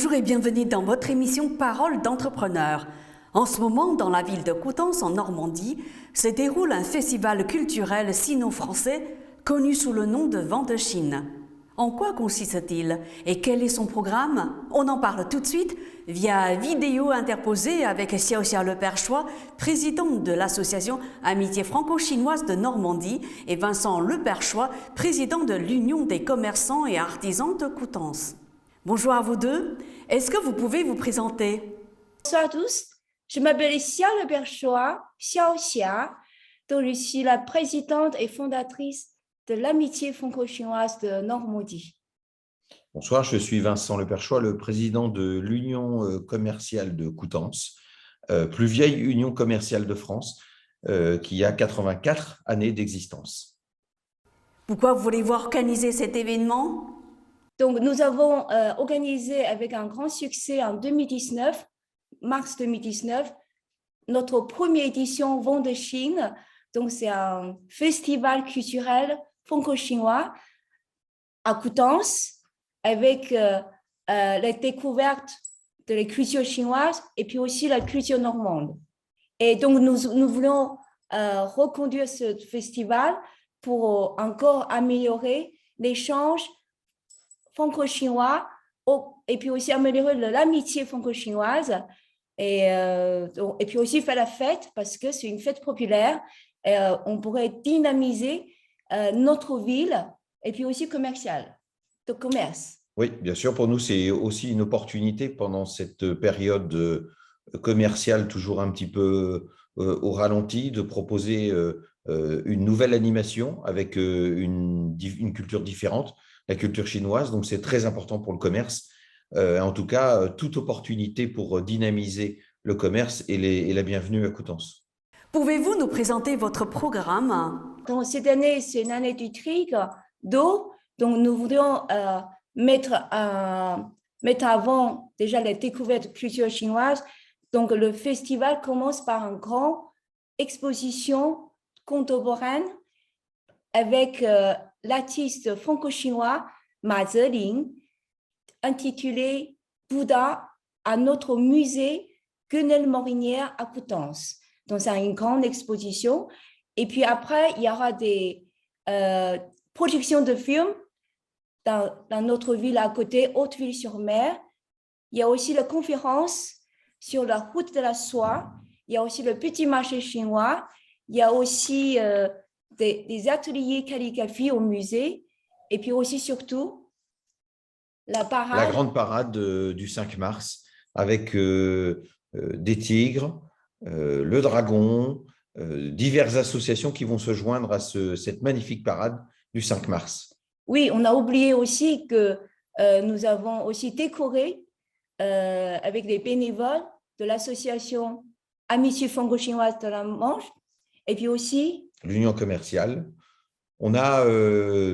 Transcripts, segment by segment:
Bonjour et bienvenue dans votre émission Parole d'entrepreneur. En ce moment, dans la ville de Coutances, en Normandie, se déroule un festival culturel sino-français connu sous le nom de Vent de Chine. En quoi consiste-t-il et quel est son programme? On en parle tout de suite via vidéo interposée avec Xiaoxia Leperchois, présidente de l'association Amitié franco-chinoise de Normandie, et Vincent Leperchois, président de l'Union des commerçants et artisans de Coutances. Bonjour à vous deux. Est-ce que vous pouvez vous présenter? Bonsoir à tous, je m'appelle Xia Leperchois, Xiaoxia, donc je suis la présidente et fondatrice de l'Amitié franco-chinoise de Normandie. Bonsoir, je suis Vincent Leperchois, le président de l'Union commerciale de Coutances, plus vieille union commerciale de France, qui a 84 années d'existence. Pourquoi voulez-vous organiser cet événement? Donc, nous avons organisé avec un grand succès en 2019, mars 2019, notre première édition Vent de Chine. Donc, c'est un festival culturel franco-chinois à Coutances avec la découverte de la culture chinoise et puis aussi la culture normande. Et donc, nous voulons reconduire ce festival pour encore améliorer l'échange franco-chinois et puis aussi améliorer l'amitié franco-chinoise et puis aussi faire la fête parce que c'est une fête populaire. Et, on pourrait dynamiser notre ville et puis aussi commerciale, de commerce. Oui, bien sûr, pour nous, c'est aussi une opportunité pendant cette période commerciale toujours un petit peu au ralenti de proposer une nouvelle animation avec une culture différente, la culture chinoise. Donc, c'est très important pour le commerce. En tout cas, toute opportunité pour dynamiser le commerce est la bienvenue à Coutances. Pouvez-vous nous présenter votre programme? Donc, cette année, c'est une année du Tigre d'eau. Donc, nous voudrions mettre avant déjà la découverte de culture chinoise. Donc, le festival commence par une grande exposition contemporaine avec l'artiste franco-chinois Ma Zeling, intitulé Bouddha à notre musée Guenel-Morinière à Coutances. Donc, c'est une grande exposition. Et puis après, il y aura des projections de films dans notre ville à côté, Hauteville-sur-Mer. Il y a aussi la conférence sur la route de la soie. Il y a aussi le petit marché chinois. Il y a aussi des ateliers calligraphie au musée. Et puis aussi, surtout, la parade. La grande parade du 5 mars avec des tigres, le dragon, diverses associations qui vont se joindre à cette magnifique parade du 5 mars. Oui, on a oublié aussi que nous avons aussi décoré avec des bénévoles de l'association Amitié franco-chinoise de la Manche et puis aussi l'Union commerciale. On a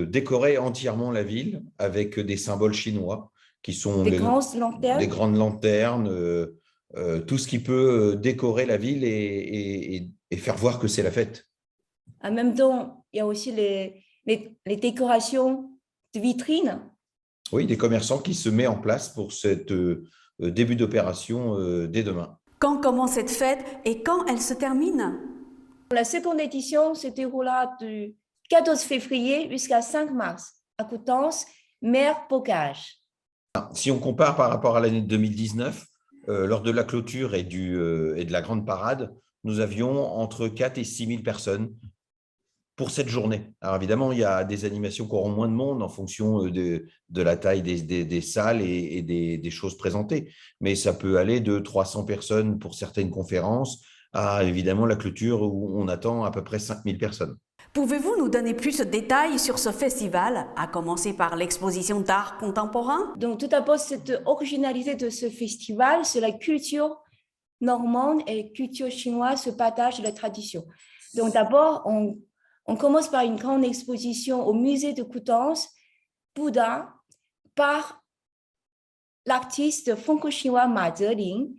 décoré entièrement la ville avec des symboles chinois qui sont des grandes lanternes, tout ce qui peut décorer la ville et faire voir que c'est la fête. En même temps, il y a aussi les décorations de vitrines. Oui, des commerçants qui se mettent en place pour cette début d'opération dès demain. Quand commence cette fête et quand elle se termine? La seconde édition se déroulera du 14 février jusqu'à 5 mars à Coutances, mer Bocage. Si on compare par rapport à l'année 2019, lors de la clôture et de la grande parade, nous avions entre 4 et 6 000 personnes pour cette journée. Alors évidemment, il y a des animations qui auront moins de monde en fonction de la taille des salles et des choses présentées. Mais ça peut aller de 300 personnes pour certaines conférences à évidemment la clôture où on attend à peu près 5 000 personnes. Pouvez-vous nous donner plus de détails sur ce festival, à commencer par l'exposition d'art contemporain? Donc tout d'abord, cette originalité de ce festival, c'est la culture normande et la culture chinoise se partagent la tradition. Donc d'abord, on commence par une grande exposition au musée de Coutances, Bouddha, par l'artiste franco-chinois Ma Zeling.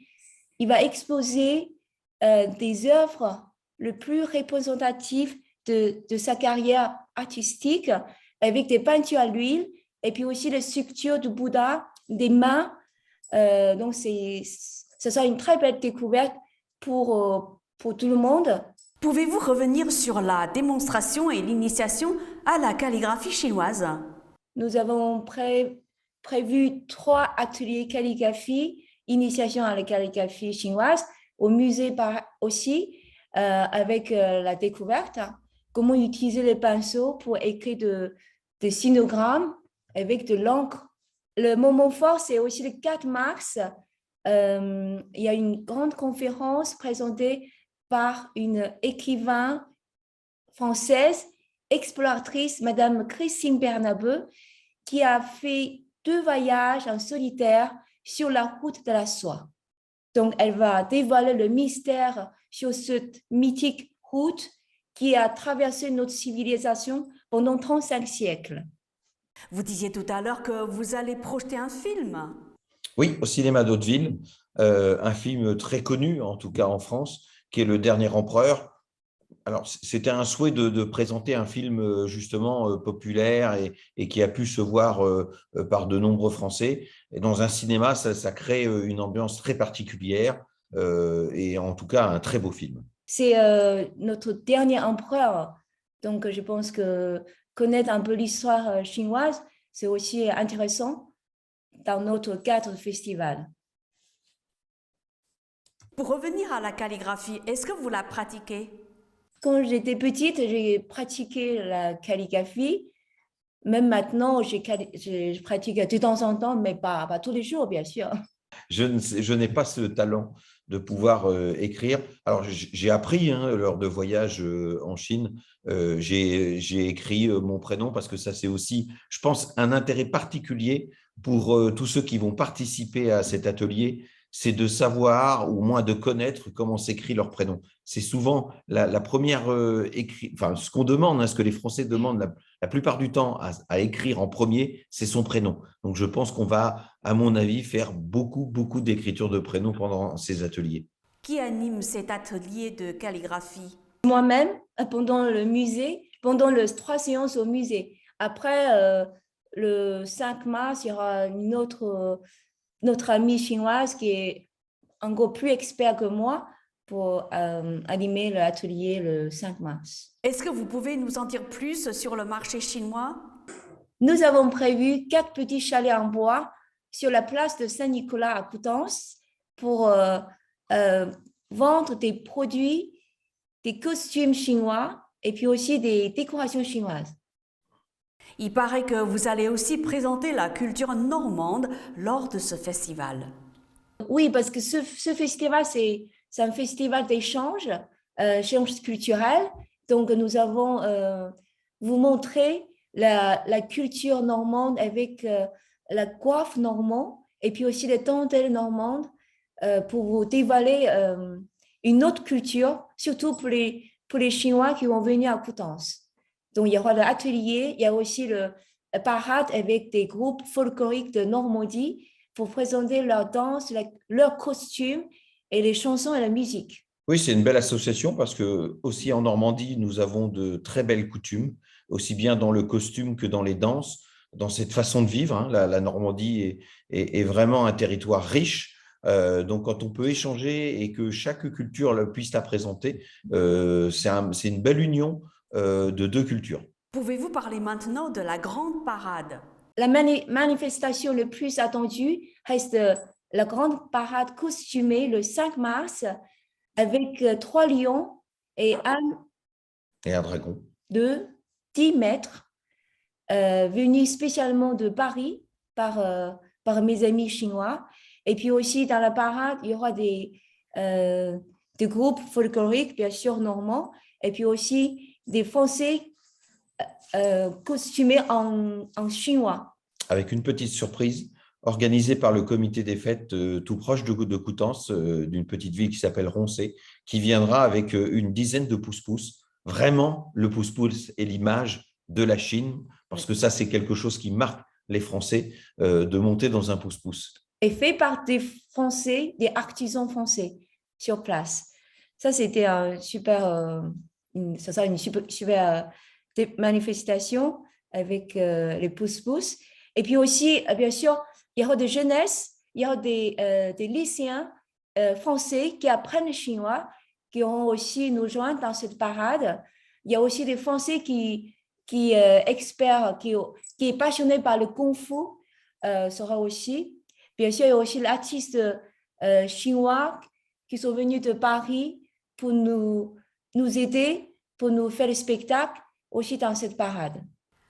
Il va exposer des œuvres les plus représentatives de sa carrière artistique avec des peintures à l'huile et puis aussi les sculptures du Bouddha, des mains Donc, ce sera une très belle découverte pour tout le monde. Pouvez-vous revenir sur la démonstration et l'initiation à la calligraphie chinoise? Nous avons prévu 3 ateliers calligraphie, initiation à la calligraphie chinoise, au musée aussi, avec la découverte, comment utiliser les pinceaux pour écrire des sinogrammes avec de l'encre. Le moment fort, c'est aussi le 4 mars. Il y a une grande conférence présentée par une écrivain française, exploratrice, Madame Christine Bernabeu, qui a fait 2 voyages en solitaire sur la route de la soie. Donc, elle va dévoiler le mystère sur cette mythique route qui a traversé notre civilisation pendant 35 siècles. Vous disiez tout à l'heure que vous allez projeter un film. Oui, au cinéma d'Hauteville, un film très connu, en tout cas en France, qui est Le Dernier Empereur. Alors, c'était un souhait de présenter un film justement populaire et qui a pu se voir par de nombreux Français. Et dans un cinéma, ça crée une ambiance très particulière et en tout cas un très beau film. C'est notre dernier empereur. Donc, je pense que connaître un peu l'histoire chinoise, c'est aussi intéressant dans notre cadre festival. Pour revenir à la calligraphie, est-ce que vous la pratiquez? Quand j'étais petite, j'ai pratiqué la calligraphie. Même maintenant, je pratique de temps en temps, mais pas tous les jours, bien sûr. Je n'ai pas ce talent de pouvoir écrire. Alors, j'ai appris lors de voyages en Chine, j'ai écrit mon prénom parce que ça, c'est aussi, je pense, un intérêt particulier pour tous ceux qui vont participer à cet atelier, c'est de savoir ou au moins de connaître comment s'écrit leur prénom. C'est souvent la première enfin, ce qu'on demande, ce que les Français demandent la plupart du temps à écrire en premier, c'est son prénom. Donc, je pense qu'on va, à mon avis, faire beaucoup d'écriture de prénoms pendant ces ateliers. Qui anime cet atelier de calligraphie? Moi-même, pendant les 3 séances au musée. Après, le 5 mars, il y aura notre amie chinoise qui est encore plus expert que moi pour animer l'atelier le 5 mars. Est-ce que vous pouvez nous en dire plus sur le marché chinois? Nous avons prévu 4 petits chalets en bois sur la place de Saint-Nicolas à Coutances pour vendre des produits, des costumes chinois et puis aussi des décorations chinoises. Il paraît que vous allez aussi présenter la culture normande lors de ce festival. Oui, parce que ce festival, c'est un festival d'échange, échange culturel. Donc, nous avons vous montrer la culture normande avec la coiffe normande et puis aussi les dentelles normandes pour vous dévoiler une autre culture, surtout pour les Chinois qui vont venir à Coutances. Donc, il y aura l'atelier, il y a aussi le parade avec des groupes folkloriques de Normandie pour présenter leur danse, leurs costumes et les chansons et la musique. Oui, c'est une belle association parce que aussi en Normandie, nous avons de très belles coutumes, aussi bien dans le costume que dans les danses, dans cette façon de vivre. La Normandie est vraiment un territoire riche. Donc, quand on peut échanger et que chaque culture puisse la présenter, c'est une belle union de 2 cultures. Pouvez-vous parler maintenant de la grande parade? La manifestation le plus attendue reste la grande parade costumée le 5 mars avec 3 lions et un dragon de 10 mètres venus spécialement de Paris par mes amis chinois. Et puis aussi dans la parade, il y aura des groupes folkloriques, bien sûr, normands, et puis aussi des Français costumés en chinois. Avec une petite surprise organisée par le comité des fêtes tout proche de Coutances, d'une petite ville qui s'appelle Roncé, qui viendra avec une dizaine de pousse-pousse. Vraiment, le pousse-pousse est l'image de la Chine, parce que ça, c'est quelque chose qui marque les Français de monter dans un pousse-pousse. Et fait par des Français, des artisans français sur place. Ça, c'était une super manifestation avec les pousse-pousse. Et puis aussi, bien sûr, il y aura de jeunesse il y a des lycéens français qui apprennent le chinois, qui ont aussi nous joint dans cette parade. Il y a aussi des Français qui experts, qui est passionné par le Kung Fu, sera aussi. Bien sûr, il y a aussi l'artiste chinois qui sont venus de Paris pour nous aider, pour nous faire le spectacle aussi dans cette parade.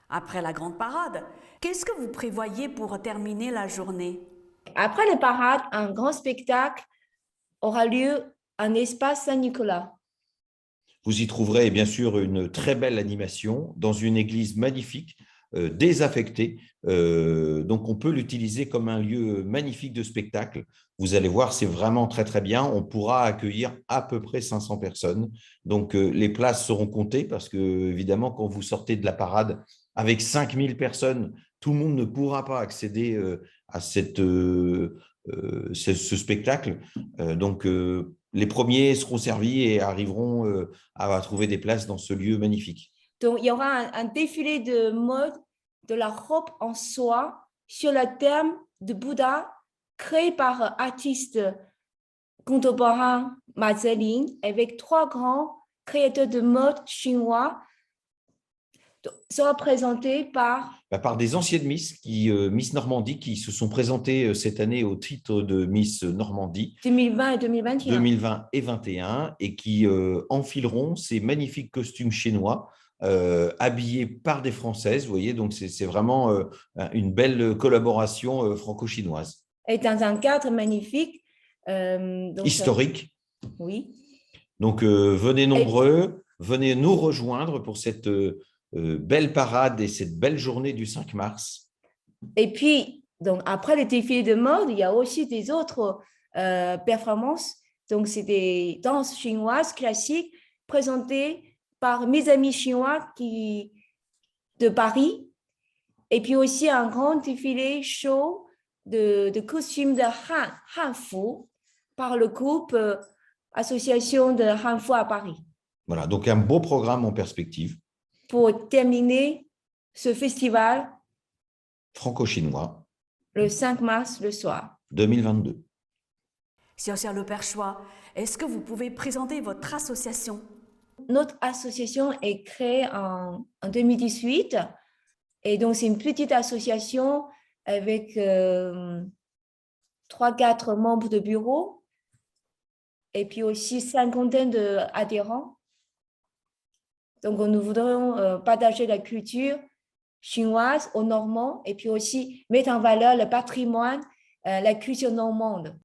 Après la grande parade, qu'est-ce que vous prévoyez pour terminer la journée? Après la parade, un grand spectacle aura lieu en espace Saint-Nicolas. Vous y trouverez bien sûr une très belle animation dans une église magnifique, désaffectée. Donc, on peut l'utiliser comme un lieu magnifique de spectacle. Vous allez voir, c'est vraiment très, très bien. On pourra accueillir à peu près 500 personnes. Donc, les places seront comptées parce que, évidemment, quand vous sortez de la parade avec 5000 personnes, tout le monde ne pourra pas accéder à ce spectacle. Donc, les premiers seront servis et arriveront à trouver des places dans ce lieu magnifique. Donc, il y aura un défilé de mode de la robe en soie sur le thème de Bouddha, créé par artiste contemporain Ma Ziling, avec 3 grands créateurs de mode chinois, sera présenté par des anciennes Miss Normandie qui se sont présentées cette année au titre de Miss Normandie 2020 et 2021. 2020 et 2021 et qui enfileront ces magnifiques costumes chinois habillés par des Françaises. Vous voyez, donc c'est vraiment une belle collaboration franco-chinoise. Et dans un cadre magnifique. Historique. Oui. Donc, venez nombreux, venez nous rejoindre pour cette belle parade et cette belle journée du 5 mars. Et puis, donc, après le défilé de mode, il y a aussi des autres performances. Donc, c'est des danses chinoises classiques présentées par mes amis chinois de Paris. Et puis aussi un grand défilé show de costumes de Hanfu par le groupe Association de Hanfu à Paris. Voilà, donc un beau programme en perspective. Pour terminer ce festival franco-chinois le 5 mars le soir 2022. Xiaoxia Le Perchois, est-ce que vous pouvez présenter votre association? Notre association est créée en 2018 et donc c'est une petite association avec 3-4 membres de bureau et puis aussi 50 d'adhérents. Donc, nous voudrions partager la culture chinoise aux Normands et puis aussi mettre en valeur le patrimoine, la culture normande.